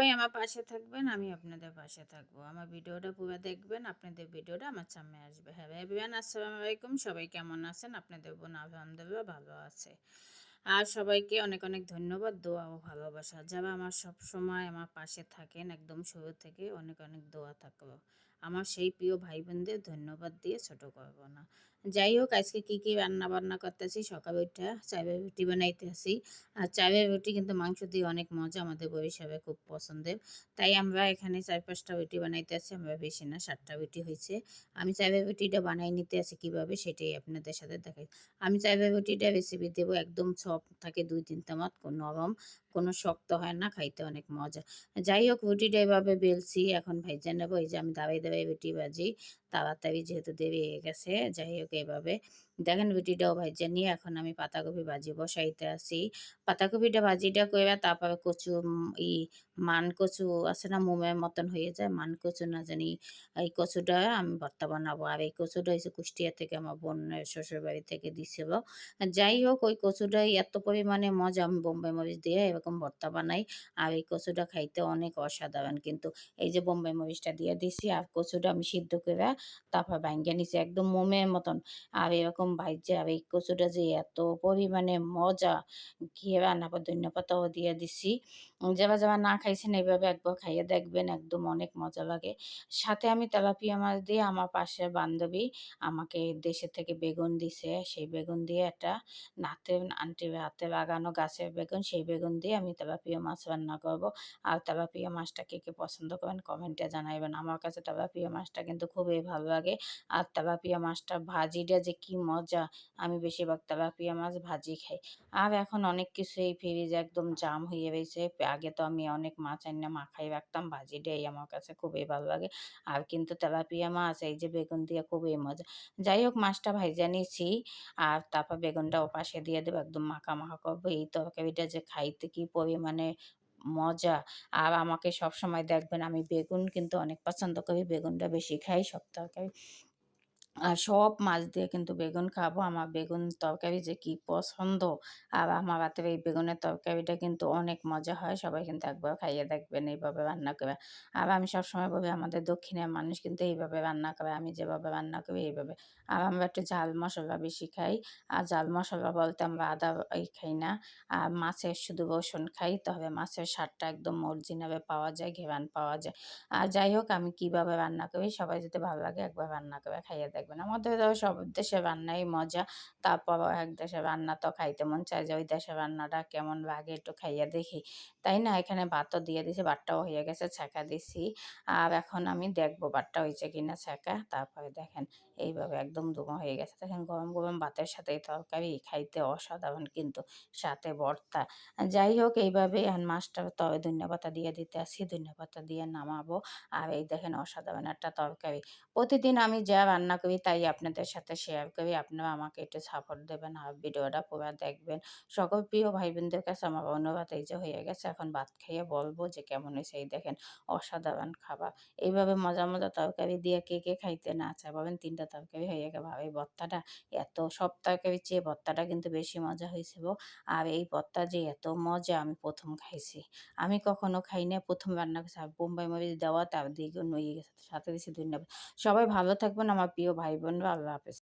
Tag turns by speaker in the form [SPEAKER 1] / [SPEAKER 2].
[SPEAKER 1] সবাই আমার পাশে থাকবেন, আমি আপনাদের পাশে থাকবো। আমার ভিডিওটা পুরো দেখবেন, আপনাদের ভিডিওটা আমার সামনে আসবে। হ্যালো এভরিওয়ান, আসসালামু আলাইকুম। সবাই কেমন আছেন? আপনাদের বোন আলহামদুলিল্লাহ ভালো আছে। আর সবাইকে অনেক অনেক ধন্যবাদ, দোয়া ও ভালোবাসা। যারা আমার সবসময় আমার পাশে থাকেন একদম শুরু থেকে, অনেক অনেক দোয়া থাকলো। আমার সেই প্রিয় ভাই বোনদের ধন্যবাদ দিয়ে ছোট করব না। যাই হোক, আজকে কি রান্না বান্না করতেছি, সকালে উঠে চাইবের রুটি বানাইতেছি। আর চাইবের রুটি কিন্তু মাংস দিয়ে অনেক মজা, আমাদের বরিশালে খুব পছন্দের। তাই আমরা এখানে ৪-৫টা রুটি বানাইতেছি, আমরা বেশি না ৭টা রুটি হয়েছে। আমি চাইবের রুটিটা বানাই নিতে আছি কীভাবে, সেটাই আপনাদের সাথে দেখাই। আমি চাইবের রুটিটা রেসিপি দেবো, একদম সফট থাকে, ২-৩টা মাত নরম, কোনো শক্ত হয় না, খাইতে অনেক মজা। যাই হোক, রুটিটা এভাবে বেলছি, এখন ভাইজা নেবো। এই যে আমি দাঁড়াই দাঁড়াই রুটি ভাজি, তাড়াতাড়ি যেহেতু দেরি হয়ে গেছে। যাই হোক, এভাবে দেখেন রুটিটাও ভাইজা নিয়ে এখন আমি পাতাকপি ভাজি বসাইতে আসি। পাতাকপিটা ভাজিটা কইরা তারপরে কচু মান কচু আছে না, মোমের মতন হয়ে যায়, মান কচু না জানি, এই কচুটা আমি ভর্তা বানাবো। আর এই কচুটা হচ্ছে কুষ্টিয়া থেকে আমার বোনের শ্বশুরবাড়ি থেকে দিছিল। যাই হোক, ওই কচুটাই এত পরিমাণে মজা, আমি বোম্বাই মরিচ দিয়ে এরকম ভর্তা বানাই। আর এই কচুটা খাইতে অনেক অসাধারণ কিন্তু। এই যে বোম্বাই মরিচটা দিয়ে দিছি, আর কচুটা আমি সিদ্ধ কইরা তারপর বাইঙ্গা নিছি একদম মোমের মতন। আর এরকম ভাইজা, আর এই কচুটা যে এত পরিমাণে মজা, ঘিয়ে আবার ধইন্যাপাতাও দিয়ে দিছি। যারা না খাইছেন এভাবে একবার খাইয়ে দেখবেন, একদম অনেক মজা লাগে। সাথে আমি তেলাপিয়া মাছ দিয়ে, আমার পাশের বান্ধবী আমাকে দেশের থেকে বেগুন দিছে। সেই বেগুন দিয়ে একটা আন্টির হাতে লাগানো গাছের বেগুন, সেই বেগুন দিয়ে আমি তেলাপিয়া মাছ রান্না করব। আর তেলাপিয়া মাছটা কে পছন্দ করেন কমেন্টে জানাইবেন। আমার কাছে তেলাপিয়া মাছটা কিন্তু খুবই ভালো লাগে। আর তেলাপিয়া মাছটা ভাজিটা যে কি মজা! আমি বেশিরভাগ তেলাপিয়া মাছ ভাজি খাই। আর এখন অনেক কিছুই ফ্রিজে একদম জাম হয়ে রয়েছে। আগে তো আমি অনেক মাছ আইনা মাখাই রাখতাম, ভাজিটাই আমার কাছে খুবই ভালো লাগে। আর কিন্তু তেলাপিয়া মাছ এই যে বেগুন দিয়ে খুবই মজা। যাই হোক, মাছটা ভাইজা নিছি, আর তারপর বেগুনটা ওপাশে দিয়ে দেবো, একদম মাখা মাখা করবো। এই তরকারিটা যে খাইতে কি পরিমাণে মজা! আর আমাকে সবসময় দেখবেন, আমি বেগুন কিন্তু অনেক পছন্দ করি, বেগুনটা বেশি খাই সব তরকারি। আর সব মাছ দিয়ে কিন্তু বেগুন খাবো। আমার বেগুন তরকারি যে কি পছন্দ! আর আমার হাতের এই বেগুনের তরকারিটা কিন্তু অনেক মজা হয়। সবাই কিন্তু একবার খাইয়ে দেখবেন এইভাবে রান্না করে। আর আমি সবসময় বলি, আমাদের দক্ষিণের মানুষ কিন্তু এইভাবে রান্না করে। আমি যেভাবে রান্না করি এইভাবে। আর আমরা একটু ঝাল মসলা বেশি খাই। আর ঝাল মসলা বলতে আমরা আদা খাই না। আর মাছের শুধু রসুন খাই। তবে মাছের স্বাদটা একদম অরিজিনালে পাওয়া যায়, ঘ্রাণ পাওয়া যায়। আর যাই হোক, আমি কিভাবে রান্না করি, সবাই যদি ভালো লাগে একবার রান্না করে খাইয়ে দেখবেন। আমাদের সব দেশের রান্নাই মজা। তারপরও এক দেশের রান্না তো খাইতে মন চায় যে ওই দেশের রান্নাটা কেমন লাগে একটু খাইয়ে দেখি। তাই না? এখানে ভাতও দিয়ে দিছি, ভাতটাও হয়ে গেছে, ছ্যাঁকা দিছি। আর এখন আমি দেখবো ভাতটা হয়েছে কিনা ছ্যাঁকা। তারপরে দেখেন এইভাবে একদম ডুমো হয়ে গেছে। দেখেন গরম গরম ভাতের সাথে এই তরকারি খাইতে অসাধারণ কিন্তু, সাথে ভর্তা। যাই হোক, এইভাবে এখন মাছটা ধনিয়া পাতা দিয়ে দিতে আসি, ধনিয়া পাতা দিয়ে নামাবো। আর এই দেখেন অসাধারণ একটা তরকারি। প্রতিদিন আমি যা রান্না করি তাই আপনাদের সাথে শেয়ার করি। আপনারা আমাকে একটু সাপোর্ট দেবেন আর ভিডিওটা পুরা দেখবেন। সকল প্রিয় ভাই বোনদের কাছে আমার অনুরোধ, এই যে হয়ে গেছে, এখন ভাত খেয়ে বলবো যে কেমন হয়েছে। এই দেখেন অসাধারণ খাবার। এইভাবে মজার মজার তরকারি দিয়ে কে খাইতে না চায় বলেন? ৩টা তরকারি হয়ে গেল। আর এই ভর্তাটা সব তরকারির চেয়ে ভর্তাটা কিন্তু বেশি মজা হয়েছিল। আর এই ভর্তা যে এত মজা, আমি ১ম খাইছি। আমি কখনো খাই নাই, ১ম রান্না করছি। আর বোম্বাই মরিচ দেওয়া, তার দ্বিগুণ হয়ে গেছে। সাথে দিছি ধন্যবাদ। সবাই ভালো থাকবেন আমার প্রিয় ভাই বোনরা। আল্লাহ হাফেজ।